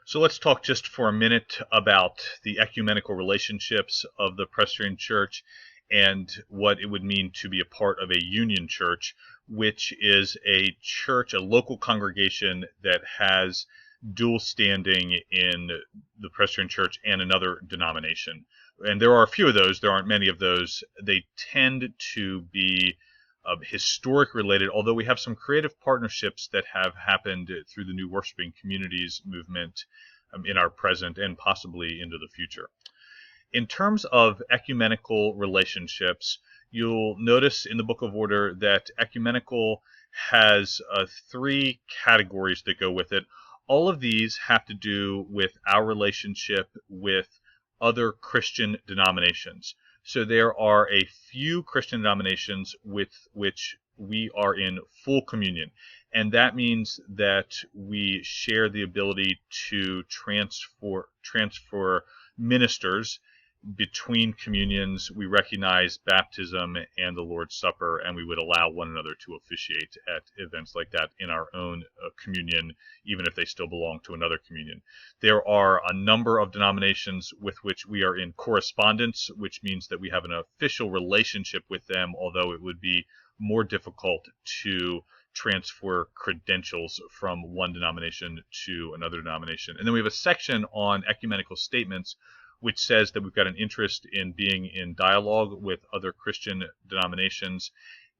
So let's talk just for a minute about the ecumenical relationships of the Presbyterian Church and what it would mean to be a part of a union church, which is a church, a local congregation that has dual standing in the Presbyterian Church and another denomination. And there are a few of those. There aren't many of those. They tend to be historic related, although we have some creative partnerships that have happened through the New Worshiping Communities movement in our present and possibly into the future. In terms of ecumenical relationships, you'll notice in the Book of Order that ecumenical has three categories that go with it. All of these have to do with our relationship with other Christian denominations. So there are a few Christian denominations with which we are in full communion. And that means that we share the ability to transfer ministers between communions. We recognize baptism and the Lord's Supper, and we would allow one another to officiate at events like that in our own communion, even if they still belong to another communion. There are a number of denominations with which we are in correspondence, which means that we have an official relationship with them, although it would be more difficult to transfer credentials from one denomination to another denomination. And then we have a section on ecumenical statements, which says that we've got an interest in being in dialogue with other Christian denominations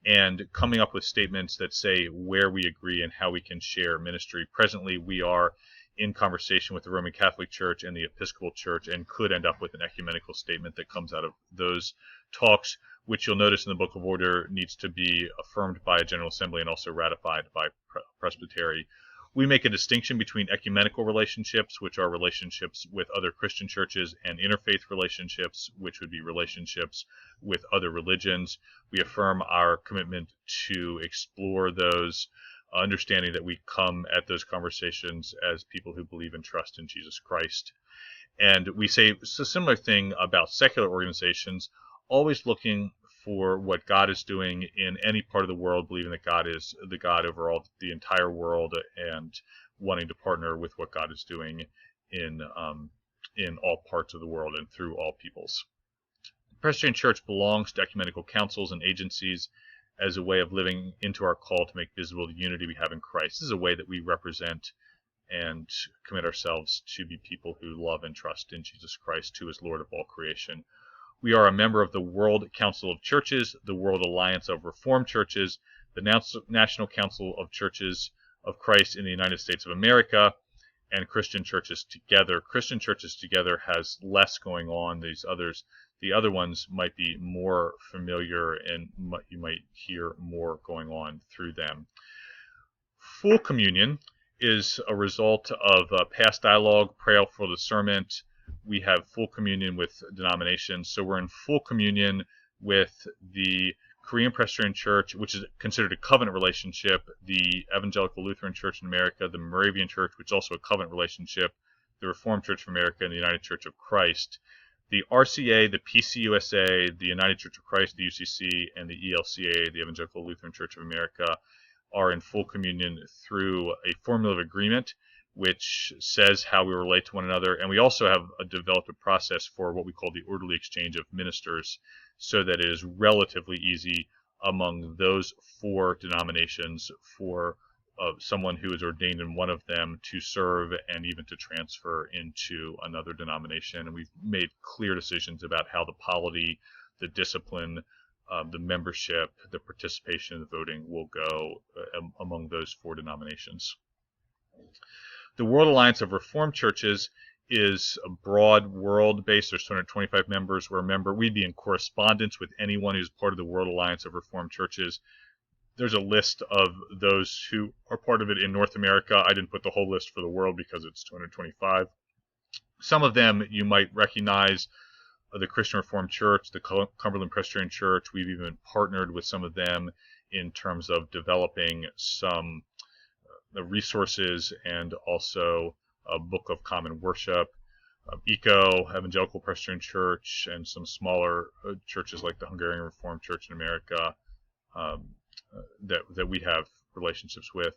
and coming up with statements that say where we agree and how we can share ministry. Presently, we are in conversation with the Roman Catholic Church and the Episcopal Church and could end up with an ecumenical statement that comes out of those talks, which you'll notice in the Book of Order needs to be affirmed by a General Assembly and also ratified by Presbytery. We make a distinction between ecumenical relationships, which are relationships with other Christian churches, and interfaith relationships, which would be relationships with other religions. We affirm our commitment to explore those, understanding that we come at those conversations as people who believe and trust in Jesus Christ. And we say a similar thing about secular organizations, always looking for what God is doing in any part of the world, believing that God is the God over all the entire world, and wanting to partner with what God is doing in all parts of the world and through all peoples. The Presbyterian Church belongs to ecumenical councils and agencies as a way of living into our call to make visible the unity we have in Christ. This is a way that we represent and commit ourselves to be people who love and trust in Jesus Christ, who is Lord of all creation. We are a member of the World Council of Churches, the World Alliance of Reformed Churches, the National Council of Churches of Christ in the United States of America, and Christian Churches Together. Christian Churches Together has less going on. The other ones might be more familiar, and you might hear more going on through them. Full communion is a result of past dialogue, prayerful discernment. We have full communion with denominations. So we're in full communion with the Korean Presbyterian Church, which is considered a covenant relationship, the Evangelical Lutheran Church in America, the Moravian Church, which is also a covenant relationship, the Reformed Church of America, and the United Church of Christ. The RCA, the PCUSA, the United Church of Christ, the UCC, and the ELCA, the Evangelical Lutheran Church of America, are in full communion through a formula of agreement, which says how we relate to one another. And we also have developed a process for what we call the orderly exchange of ministers, so that it is relatively easy among those four denominations for someone who is ordained in one of them to serve and even to transfer into another denomination. And we've made clear decisions about how the polity, the discipline, the membership, the participation in the voting will go among those four denominations. The World Alliance of Reformed Churches is a broad world base. There's 225 members. We'd be in correspondence with anyone who's part of the World Alliance of Reformed Churches. There's a list of those who are part of it in North America. I didn't put the whole list for the world because it's 225. Some of them you might recognize: the Christian Reformed Church, the Cumberland Presbyterian Church. We've even partnered with some of them in terms of developing some resources and also a Book of Common Worship. Evangelical Presbyterian Church, and some smaller churches like the Hungarian Reformed Church in America that we have relationships with.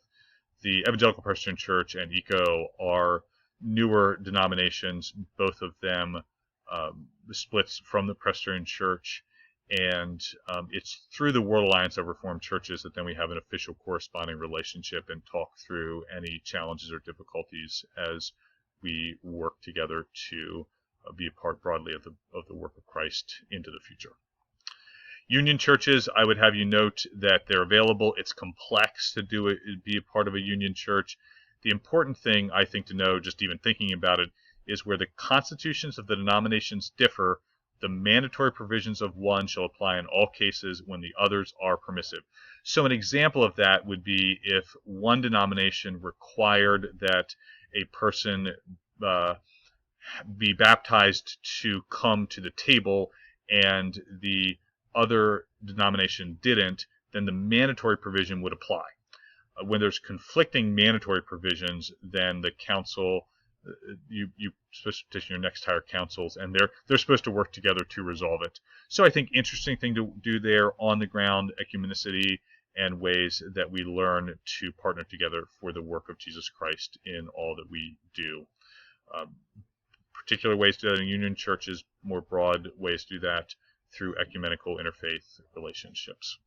The Evangelical Presbyterian Church and ECO are newer denominations, both of them splits from the Presbyterian Church, and it's through the World Alliance of Reformed Churches that then we have an official corresponding relationship and talk through any challenges or difficulties as we work together to be a part broadly of the work of Christ into the future. Union churches, I would have you note that they're available. It's complex to be a part of a union church. The important thing, I think, to know, just even thinking about it, is where the constitutions of the denominations differ, the mandatory provisions of one shall apply in all cases when the others are permissive. So an example of that would be if one denomination required that a person be baptized to come to the table and the other denomination didn't, then the mandatory provision would apply. When there's conflicting mandatory provisions, then the council, you're supposed to petition your next higher councils, and they're supposed to work together to resolve it. So I think interesting thing to do there, on the ground ecumenicity and ways that we learn to partner together for the work of Jesus Christ in all that we do. Particular ways to do that in union churches, more broad ways to do that through ecumenical interfaith relationships.